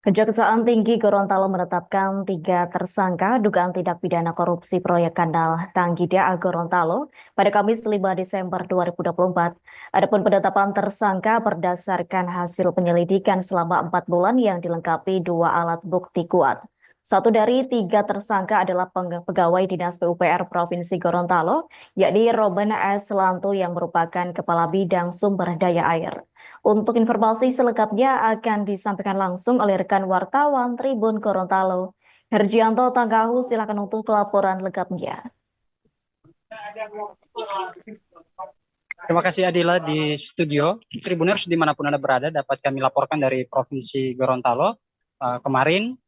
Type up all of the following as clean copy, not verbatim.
Kejaksaan Tinggi Gorontalo menetapkan tiga tersangka dugaan tindak pidana korupsi proyek kanal Tanggida Gorontalo pada Kamis 5 Desember 2024. Adapun penetapan tersangka berdasarkan hasil penyelidikan selama 4 bulan yang dilengkapi dua alat bukti kuat. Satu dari tiga tersangka adalah pegawai Dinas PUPR Provinsi Gorontalo, yakni Robin S. Lantu yang merupakan Kepala Bidang Sumber Daya Air. Untuk informasi selengkapnya akan disampaikan langsung oleh rekan wartawan Tribun Gorontalo. Herjianto Tanggahu, silakan untuk laporan lengkapnya. Terima kasih Adila di studio. Tribuners dimanapun Anda berada dapat kami laporkan dari Provinsi Gorontalo. Kemarin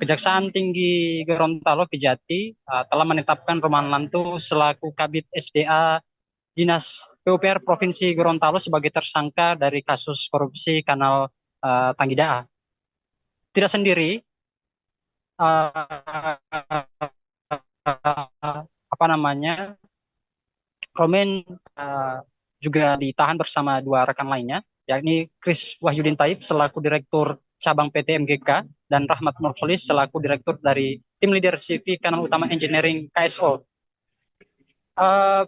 Kejaksaan Tinggi Gorontalo Kejati telah menetapkan Roman Lantu selaku Kabid SDA Dinas PUPR Provinsi Gorontalo sebagai tersangka dari kasus korupsi kanal Tanggida. Tidak sendiri, apa namanya, Romen juga ditahan bersama dua rekan lainnya, yakni Kris Wahyudin Taib selaku Direktur Cabang PT MGK dan Rahmat Nurholis selaku Direktur dari Tim Leader CV Kanal Utama Engineering KSO.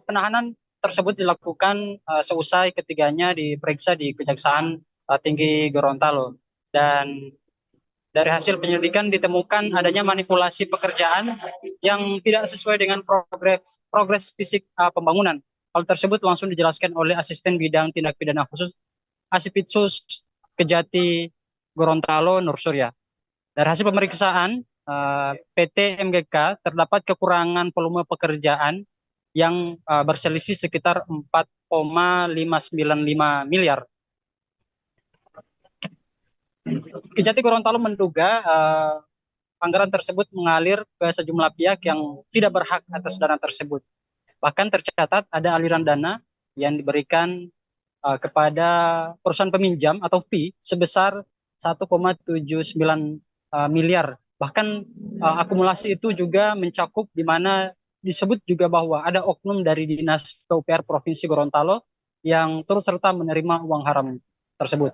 Penahanan tersebut dilakukan seusai ketiganya diperiksa di Kejaksaan Tinggi Gorontalo, dan dari hasil penyelidikan ditemukan adanya manipulasi pekerjaan yang tidak sesuai dengan progres fisik pembangunan. Hal tersebut langsung dijelaskan oleh Asisten Bidang Tindak Pidana Khusus Asipitsus Kejati Gorontalo Nur Surya. Dari hasil pemeriksaan PT MGK terdapat kekurangan volume pekerjaan yang berselisih sekitar 4,595 miliar. Kejati Gorontalo menduga anggaran tersebut mengalir ke sejumlah pihak yang tidak berhak atas dana tersebut. Bahkan tercatat ada aliran dana yang diberikan kepada perusahaan peminjam atau fee sebesar 1,79 miliar. Bahkan akumulasi itu juga mencakup di mana disebut juga bahwa ada oknum dari Dinas PUPR Provinsi Gorontalo yang turut serta menerima uang haram tersebut.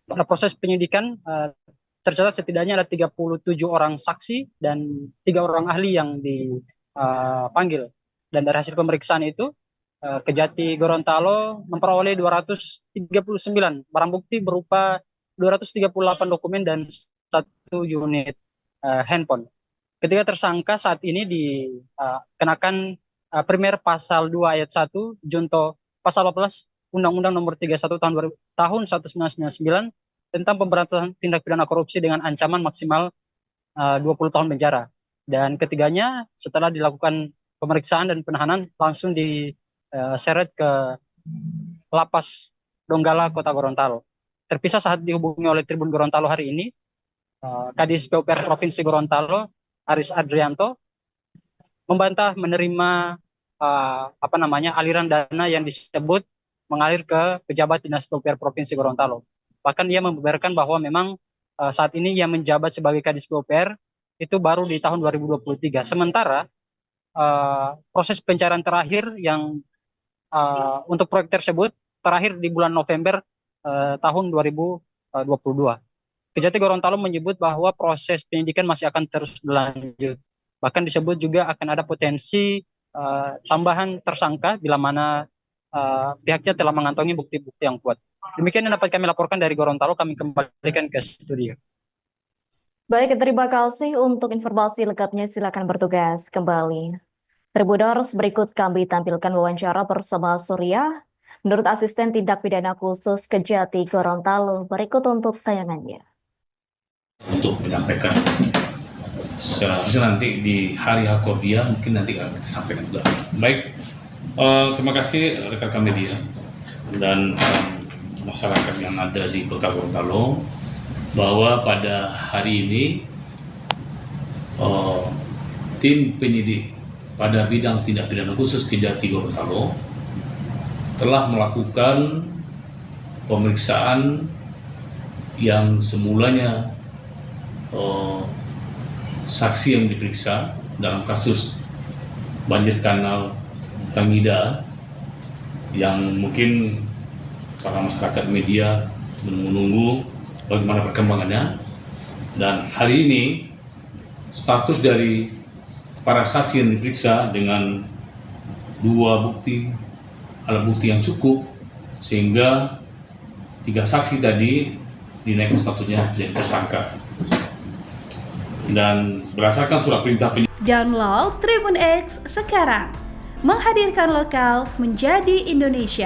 Pada proses penyidikan tercatat setidaknya ada 37 orang saksi dan 3 orang ahli yang dipanggil. Dan dari hasil pemeriksaan itu, Kejati Gorontalo memperoleh 239 barang bukti berupa 238 dokumen dan 1 unit handphone. Ketiga tersangka saat ini dikenakan primer pasal 2 ayat 1 junto pasal 14 Undang-Undang Nomor 31 tahun 1999 tentang pemberantasan tindak pidana korupsi dengan ancaman maksimal 20 tahun penjara. Dan ketiganya setelah dilakukan pemeriksaan dan penahanan langsung diseret ke Lapas Donggala Kota Gorontalo. Terpisah saat dihubungi oleh Tribun Gorontalo hari ini, Kadis PUPR Provinsi Gorontalo Aris Adrianto membantah menerima aliran dana yang disebut mengalir ke pejabat Dinas PUPR Provinsi Gorontalo. Bahkan ia membeberkan bahwa memang saat ini ia menjabat sebagai Kadis PUPR itu baru di tahun 2023. Sementara proses pencarian terakhir yang untuk proyek tersebut terakhir di bulan November tahun 2022. Kejati Gorontalo menyebut bahwa proses penyidikan masih akan terus berlanjut. Bahkan disebut juga akan ada potensi tambahan tersangka bila mana pihaknya telah mengantongi bukti-bukti yang kuat. Demikian yang dapat kami laporkan dari Gorontalo, kami kembalikan ke studio. Baik, terima kasih untuk informasi lengkapnya. Silakan bertugas kembali. Tribuners, berikut kami tampilkan wawancara bersama Surya, menurut Asisten Tindak Pidana Khusus Kejati Gorontalo. Berikut untuk tayangannya. Untuk menyampaikan seharusnya nanti di hari Hakodia mungkin nanti akan kita sampaikan juga. Baik, terima kasih rekan media dan masyarakat yang ada di Kota Gorontalo bahwa pada hari ini tim penyidik pada bidang tindak pidana khusus Kejati Gorontalo telah melakukan pemeriksaan yang semulanya saksi yang diperiksa dalam kasus banjir kanal Tanggida yang mungkin para masyarakat media menunggu bagaimana perkembangannya. Dan hari ini status dari para saksi yang diperiksa dengan 2 alat bukti yang cukup, sehingga 3 saksi tadi dinaikkan statusnya jadi tersangka. Dan berdasarkan surat perintah Download Tribun X sekarang, menghadirkan lokal menjadi Indonesia.